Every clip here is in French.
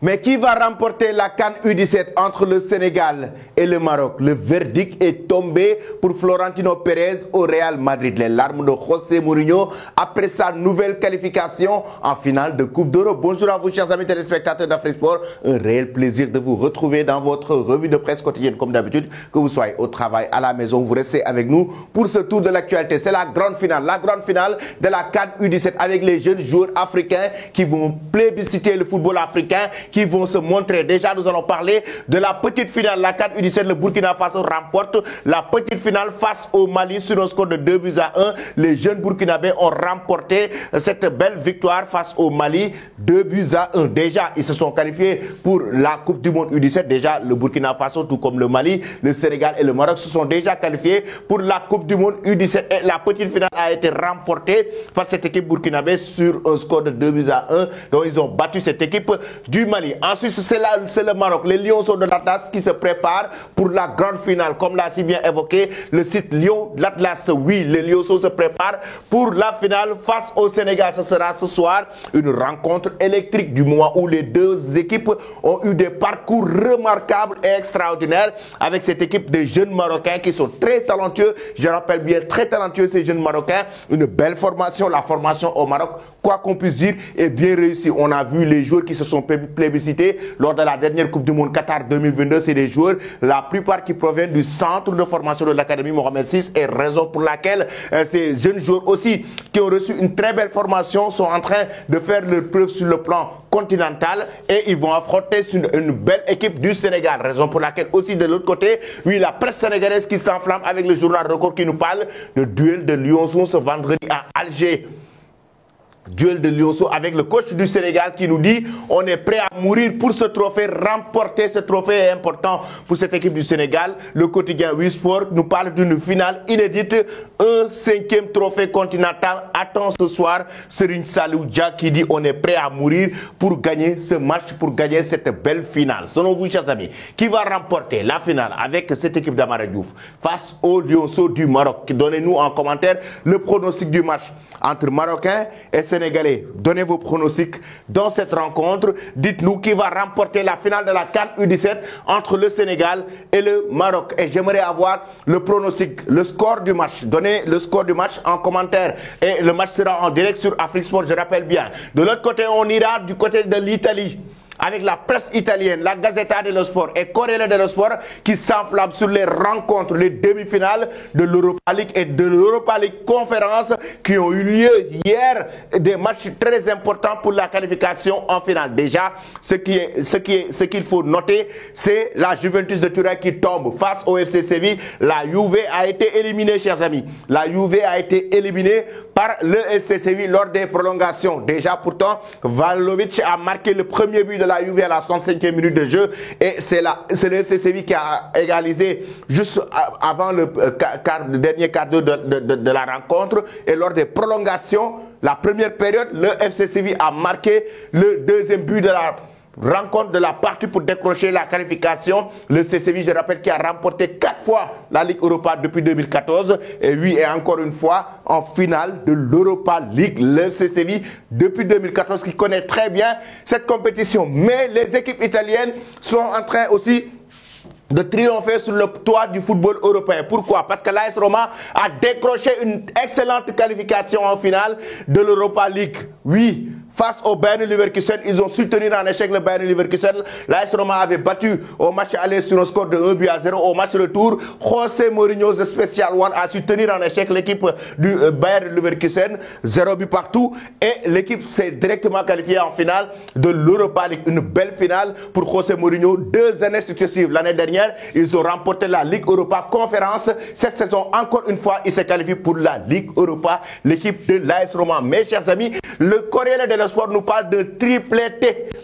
Mais qui va remporter la CAN U17 entre le Sénégal et le Maroc? Le verdict est tombé pour Florentino Pérez au Real Madrid. Les larmes de José Mourinho après sa nouvelle qualification en finale de Coupe d'Europe. Bonjour à vous, chers amis téléspectateurs d'Afrique Sport. Un réel plaisir de vous retrouver dans votre revue de presse quotidienne comme d'habitude. Que vous soyez au travail, à la maison, vous restez avec nous pour ce tour de l'actualité. C'est la grande finale de la CAN U17 avec les jeunes joueurs africains qui vont plébisciter le football africain, qui vont se montrer. Déjà, nous allons parler de la petite finale. La CAN U17, le Burkina Faso remporte la petite finale face au Mali sur un score de 2-1. Les jeunes Burkinabés ont remporté cette belle victoire face au Mali, 2-1. Déjà, ils se sont qualifiés pour la Coupe du Monde U17. Déjà, le Burkina Faso, tout comme le Mali, le Sénégal et le Maroc se sont déjà qualifiés pour la Coupe du Monde U17. Et la petite finale a été remportée par cette équipe burkinabé sur un score de 2-1. Donc, ils ont battu cette équipe du Mali. Ensuite, c'est le Maroc, les Lionceaux de l'Atlas qui se préparent pour la grande finale. Comme l'a si bien évoqué le site Lyon de l'Atlas. Oui, les Lionceaux se préparent pour la finale face au Sénégal. Ce sera ce soir une rencontre électrique du moment où les deux équipes ont eu des parcours remarquables et extraordinaires avec cette équipe de jeunes Marocains qui sont très talentueux. Je rappelle bien, très talentueux ces jeunes Marocains. Une belle formation. La formation au Maroc, quoi qu'on puisse dire, est bien réussie. On a vu les joueurs qui se sont plébiscités lors de la dernière Coupe du Monde Qatar 2022. C'est des joueurs, la plupart qui proviennent du centre de formation de l'Académie Mohamed VI, et raison pour laquelle ces jeunes joueurs aussi qui ont reçu une très belle formation sont en train de faire leur preuve sur le plan continental et ils vont affronter une belle équipe du Sénégal. Raison pour laquelle aussi de l'autre côté, oui, la presse sénégalaise qui s'enflamme avec le journal Record qui nous parle de duel de Lionceaux ce vendredi à Alger. Duel de Lionceaux avec le coach du Sénégal qui nous dit on est prêt à mourir pour ce trophée. Remporter ce trophée est important pour cette équipe du Sénégal. Le quotidien Oui Sport nous parle d'une finale inédite, un 5e trophée continental. Attends ce soir Serigne Saliou Dia qui dit on est prêt à mourir pour gagner ce match, pour gagner cette belle finale. Selon vous, chers amis, qui va remporter la finale avec cette équipe d'Amara Diouf face aux Lionceaux du Maroc? Donnez-nous en commentaire le pronostic du match entre Marocains et Sénégalais. Donnez vos pronostics dans cette rencontre. Dites-nous qui va remporter la finale de la CAN U17 entre le Sénégal et le Maroc. Et j'aimerais avoir le pronostic, le score du match. Donnez le score du match en commentaire. Et le match sera en direct sur Afrique Sport, je rappelle bien. De l'autre côté, on ira du côté de l'Italie, avec la presse italienne, la Gazzetta dello Sport et Corriere dello Sport qui s'enflamment sur les rencontres, les demi-finales de l'Europa League et de l'Europa League Conférence qui ont eu lieu hier. Des matchs très importants pour la qualification en finale. Déjà, ce qu'il faut noter, c'est la Juventus de Turin qui tombe face au FC Séville. La Juve a été éliminée, chers amis. La Juve a été éliminée par le FC Séville lors des prolongations. Déjà, pourtant, Vlahovic a marqué le premier but de la Juve à la 65e minute de jeu et c'est le FC Séville qui a égalisé juste avant le dernier quart d'heure de la rencontre. Et lors des prolongations, la première période, le FC Séville a marqué le deuxième but de la rencontre de la partie pour décrocher la qualification. Le FC Séville, je rappelle, qui a remporté 4 fois la Ligue Europa depuis 2014 et oui, et encore une fois en finale de l'Europa League. Le FC Séville depuis 2014 qui connaît très bien cette compétition. Mais les équipes italiennes sont en train aussi de triompher sur le toit du football européen. Pourquoi? Parce que l'AS Roma a décroché une excellente qualification en finale de l'Europa League. Oui, face au Bayern Leverkusen, ils ont su tenir en échec le Bayern Leverkusen. L'AS Roma avait battu au match aller sur un score de 1-0. Au match retour, José Mourinho, the Special One, a su tenir en échec l'équipe du Bayern Leverkusen, 0 but partout. Et l'équipe s'est directement qualifiée en finale de l'Europa League. Une belle finale pour José Mourinho. 2 années successives. L'année dernière, ils ont remporté la Ligue Europa Conférence. Cette saison, encore une fois, ils se qualifient pour la Ligue Europa, l'équipe de l'AS Roma. Mes chers amis, le Corriere dello Sport nous parle de triplé.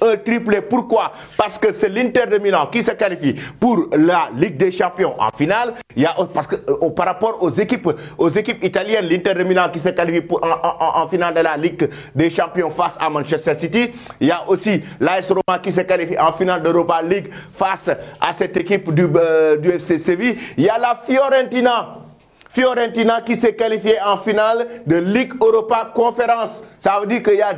Un triplé. Pourquoi? Parce que c'est l'Inter de Milan qui se qualifie pour la Ligue des Champions en finale. Parce que par rapport aux équipes italiennes, l'Inter de Milan qui se qualifie en finale de la Ligue des Champions face à Manchester City. Il y a aussi l'AS Roma qui se qualifie en finale d'Europa League face à cette équipe du FC Séville. Il y a la Fiorentina qui s'est qualifiée en finale de Ligue Europa Conférence. Ça veut dire qu'il y a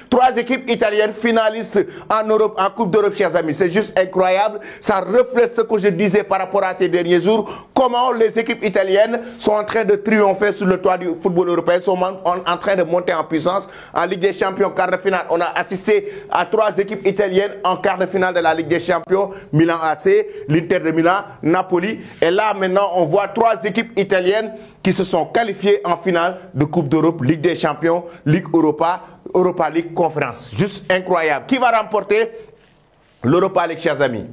trois équipes italiennes finalistes en Europe, en Coupe d'Europe, chers amis. C'est juste incroyable. Ça reflète ce que je disais par rapport à ces derniers jours. Comment les équipes italiennes sont en train de triompher sur le toit du football européen, sont en train de monter en puissance. En Ligue des Champions, quart de finale, on a assisté à 3 équipes italiennes en quart de finale de la Ligue des Champions. Milan AC, l'Inter de Milan, Napoli. Et là, maintenant, on voit 3 équipes italiennes qui se sont qualifiées en finale de Coupe d'Europe, Ligue des Champions, Ligue Europa, Europa League, Conférence. Juste incroyable. Qui va remporter l'Europa League, chers amis?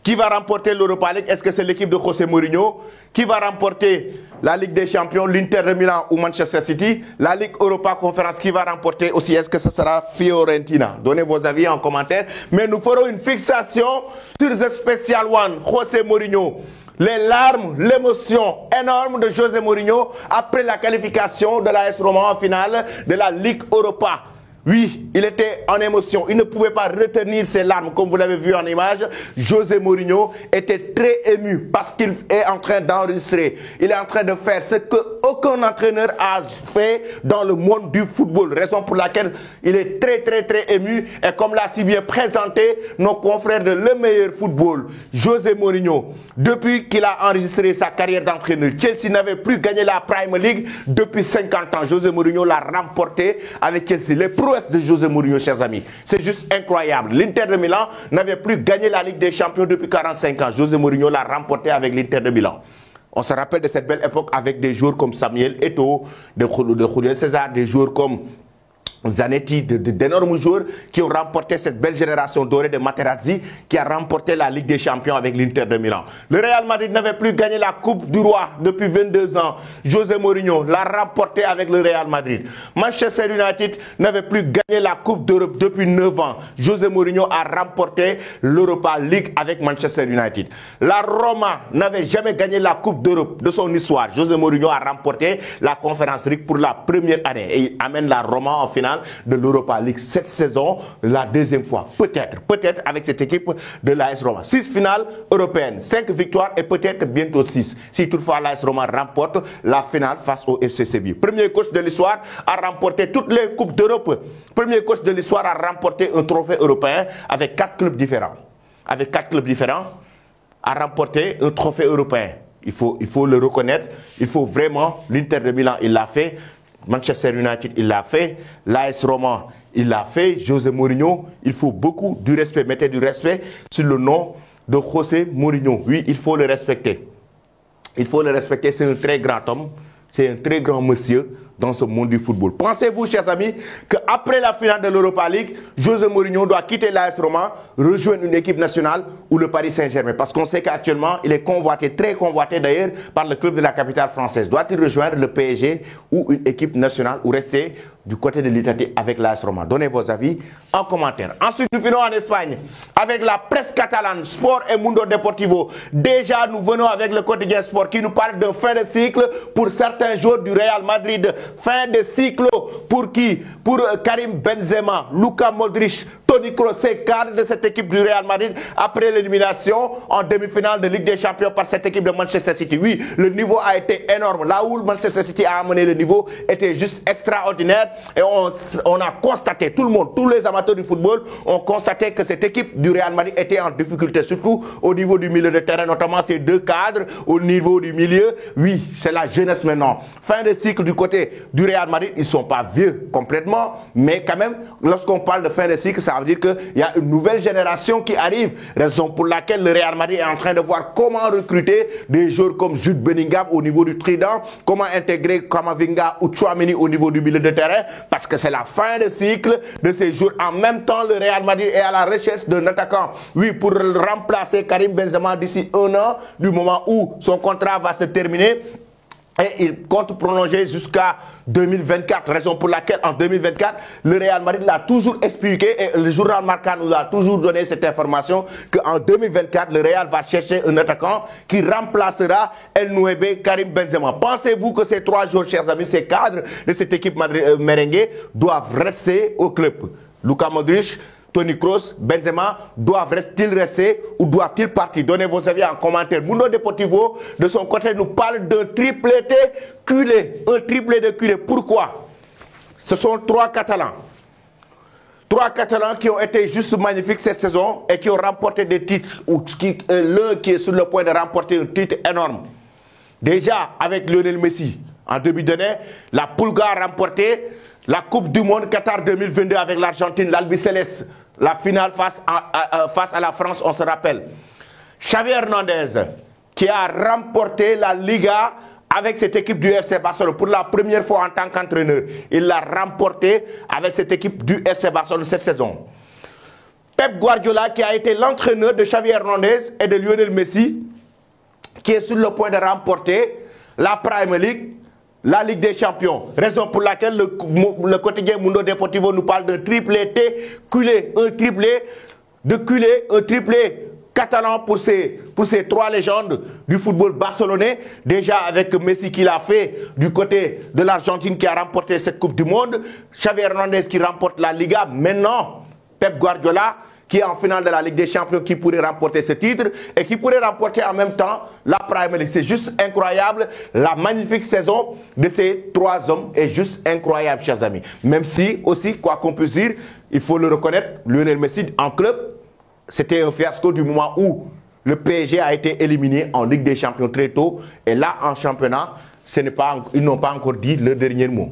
Qui va remporter l'Europa League? Est-ce que c'est l'équipe de José Mourinho? Qui va remporter la Ligue des Champions, l'Inter de Milan ou Manchester City? La Ligue Europa Conférence, qui va remporter aussi? Est-ce que ce sera Fiorentina? Donnez vos avis en commentaire. Mais nous ferons une fixation sur The Special One, José Mourinho. Les larmes, l'émotion énorme de José Mourinho après la qualification de l'AS Roma en finale de la Ligue Europa. Oui, il était en émotion. Il ne pouvait pas retenir ses larmes, comme vous l'avez vu en image. José Mourinho était très ému parce qu'il est en train d'enregistrer. Il est en train de faire ce qu'aucun entraîneur a fait dans le monde du football. Raison pour laquelle il est très ému. Et comme l'a si bien présenté nos confrères de Le Meilleur Football, José Mourinho, depuis qu'il a enregistré sa carrière d'entraîneur, Chelsea n'avait plus gagné la Premier League depuis 50 ans. José Mourinho l'a remporté avec Chelsea. Les prouesses de José Mourinho, chers amis, c'est juste incroyable. L'Inter de Milan n'avait plus gagné la Ligue des Champions depuis 45 ans. José Mourinho l'a remporté avec l'Inter de Milan. On se rappelle de cette belle époque avec des joueurs comme Samuel Eto'o, de Julio César, des joueurs comme Zanetti, d'énormes joueurs qui ont remporté cette belle génération dorée de Materazzi qui a remporté la Ligue des Champions avec l'Inter de Milan. Le Real Madrid n'avait plus gagné la Coupe du Roi depuis 22 ans. José Mourinho l'a remporté avec le Real Madrid. Manchester United n'avait plus gagné la Coupe d'Europe depuis 9 ans. José Mourinho a remporté l'Europa League avec Manchester United. La Roma n'avait jamais gagné la Coupe d'Europe de son histoire. José Mourinho a remporté la Conference League pour la première année et il amène la Roma en finale de l'Europa League cette saison, la deuxième fois. Peut-être avec cette équipe de l'AS Roma. 6 finales européennes, 5 victoires et peut-être bientôt 6. Si toutefois l'AS Roma remporte la finale face au FC Séville. Premier coach de l'histoire à remporter toutes les coupes d'Europe. Premier coach de l'histoire à remporter un trophée européen avec 4 clubs différents. Avec 4 clubs différents, à remporter un trophée européen. Il faut le reconnaître. Il faut vraiment, l'Inter de Milan, il l'a fait. Manchester United, il l'a fait. L'AS Roma, il l'a fait. José Mourinho, il faut beaucoup du respect. Mettez du respect sur le nom de José Mourinho. Oui, il faut le respecter. Il faut le respecter. C'est un très grand homme. C'est un très grand monsieur dans ce monde du football. Pensez-vous, chers amis, qu'après la finale de l'Europa League, José Mourinho doit quitter l'AS Roma, rejoindre une équipe nationale ou le Paris Saint-Germain? Parce qu'on sait qu'actuellement, il est convoité, très convoité d'ailleurs, par le club de la capitale française. Doit-il rejoindre le PSG ou une équipe nationale ou rester du côté de l'Italie avec l'AS Roma? Donnez vos avis en commentaire. Ensuite, nous finissons en Espagne avec la presse catalane, Sport et Mundo Deportivo. Déjà, nous venons avec le quotidien Sport qui nous parle de fin de cycle pour certains joueurs du Real Madrid. Fin de cycle pour qui? Pour Karim Benzema, Luka Modric, Toni Kroos, ces cadres de cette équipe du Real Madrid après l'élimination en demi-finale de Ligue des Champions par cette équipe de Manchester City. Oui, le niveau a été énorme. Là où Manchester City a amené le niveau était juste extraordinaire et on a constaté, tout le monde, tous les amateurs du football ont constaté que cette équipe du Real Madrid était en difficulté, surtout au niveau du milieu de terrain, notamment ces 2 cadres au niveau du milieu. Oui, c'est la jeunesse maintenant. Fin de cycle du côté du Real Madrid, ils ne sont pas vieux complètement, mais quand même, lorsqu'on parle de fin de cycle, ça veut dire qu'il y a une nouvelle génération qui arrive, raison pour laquelle le Real Madrid est en train de voir comment recruter des joueurs comme Jude Bellingham au niveau du trident, comment intégrer Kamavinga ou Tchouaméni au niveau du milieu de terrain, parce que c'est la fin de cycle de ces joueurs. En même temps, le Real Madrid est à la recherche d'un attaquant, oui, pour remplacer Karim Benzema d'ici 1 an, du moment où son contrat va se terminer. Et il compte prolonger jusqu'à 2024, raison pour laquelle en 2024, le Real Madrid l'a toujours expliqué et le journal Marca nous a toujours donné cette information qu'en 2024, le Real va chercher un attaquant qui remplacera El Nueve Karim Benzema. Pensez-vous que ces 3 joueurs, chers amis, ces cadres de cette équipe merengue doivent rester au club? Luka Modric, Toni Kroos, Benzema, doivent-ils rester ou doivent-ils partir? Donnez vos avis en commentaire. Mundo Deportivo, de son côté, nous parle d'un triplé culé. Un triplé de culé. Pourquoi? Ce sont 3 Catalans. 3 Catalans qui ont été juste magnifiques cette saison et qui ont remporté des titres. L'un qui est sur le point de remporter un titre énorme. Déjà avec Lionel Messi, en début d'année, la Pulga a remporté la Coupe du Monde Qatar 2022 avec l'Argentine, l'Albiceleste, la finale face à la France, on se rappelle. Xavi Hernandez, qui a remporté la Liga avec cette équipe du FC Barcelone pour la première fois en tant qu'entraîneur. Il l'a remporté avec cette équipe du FC Barcelone cette saison. Pep Guardiola, qui a été l'entraîneur de Xavi Hernandez et de Lionel Messi, qui est sur le point de remporter la Premier League, la Ligue des Champions. Raison pour laquelle le quotidien Mundo Deportivo nous parle d'un triplé culé, un triplé catalan pour ces 3 légendes du football barcelonais. Déjà avec Messi qui l'a fait du côté de l'Argentine qui a remporté cette Coupe du Monde. Xavi Hernandez qui remporte la Liga. Maintenant, Pep Guardiola qui est en finale de la Ligue des Champions, qui pourrait remporter ce titre et qui pourrait remporter en même temps la Premier League. C'est juste incroyable. La magnifique saison de ces 3 hommes est juste incroyable, chers amis. Même si aussi, quoi qu'on puisse dire, il faut le reconnaître, Lionel Messi en club, c'était un fiasco du moment où le PSG a été éliminé en Ligue des Champions très tôt. Et là, en championnat, ils n'ont pas encore dit le dernier mot.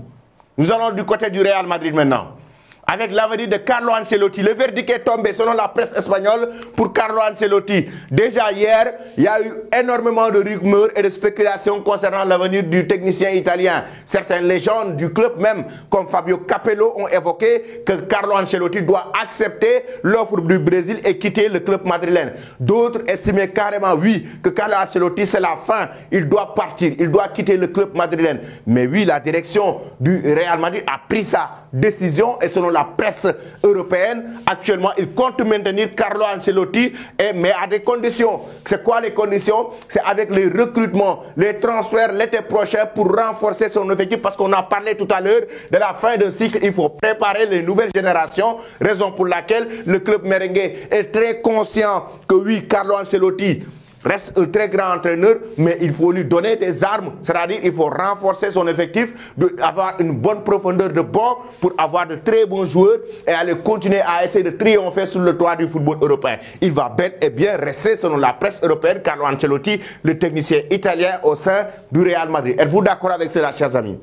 Nous allons du côté du Real Madrid maintenant. Avec l'avenir de Carlo Ancelotti. Le verdict est tombé selon la presse espagnole pour Carlo Ancelotti. Déjà hier, il y a eu énormément de rumeurs et de spéculations concernant l'avenir du technicien italien. Certaines légendes du club même, comme Fabio Capello, ont évoqué que Carlo Ancelotti doit accepter l'offre du Brésil et quitter le club madrilène. D'autres estimaient carrément, oui, que Carlo Ancelotti, c'est la fin. Il doit partir, il doit quitter le club madrilène. Mais oui, la direction du Real Madrid a pris sa décision et selon la presse européenne, actuellement, il compte maintenir Carlo Ancelotti, mais à des conditions. C'est quoi les conditions? C'est avec les recrutements, les transferts l'été prochain pour renforcer son effectif, parce qu'on a parlé tout à l'heure de la fin d'un cycle. Il faut préparer les nouvelles générations, raison pour laquelle le club merengue est très conscient que oui, Carlo Ancelotti reste un très grand entraîneur, mais il faut lui donner des armes. C'est-à-dire qu'il faut renforcer son effectif, avoir une bonne profondeur de banc pour avoir de très bons joueurs et aller continuer à essayer de triompher sur le toit du football européen. Il va bel et bien rester, selon la presse européenne, Carlo Ancelotti, le technicien italien au sein du Real Madrid. Êtes-vous d'accord avec cela, chers amis?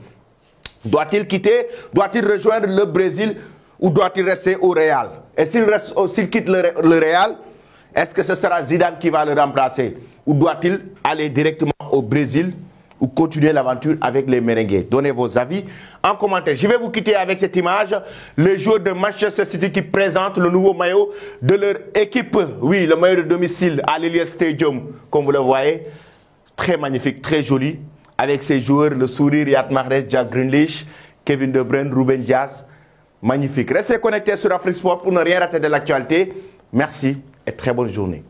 Doit-il quitter? Doit-il rejoindre le Brésil ou doit-il rester au Real? Et s'il quitte le Real, est-ce que ce sera Zidane qui va le remplacer? Ou doit-il aller directement au Brésil ou continuer l'aventure avec les merengues? Donnez vos avis en commentaire. Je vais vous quitter avec cette image. Les joueurs de Manchester City qui présentent le nouveau maillot de leur équipe. Oui, le maillot de domicile à l'Emirates Stadium. Comme vous le voyez, très magnifique, très joli. Avec ces joueurs, le sourire, Riyad Mahrez, Jack Grealish, Kevin De Bruyne, Ruben Dias. Magnifique. Restez connectés sur Afrique Sport pour ne rien rater de l'actualité. Merci et très bonne journée.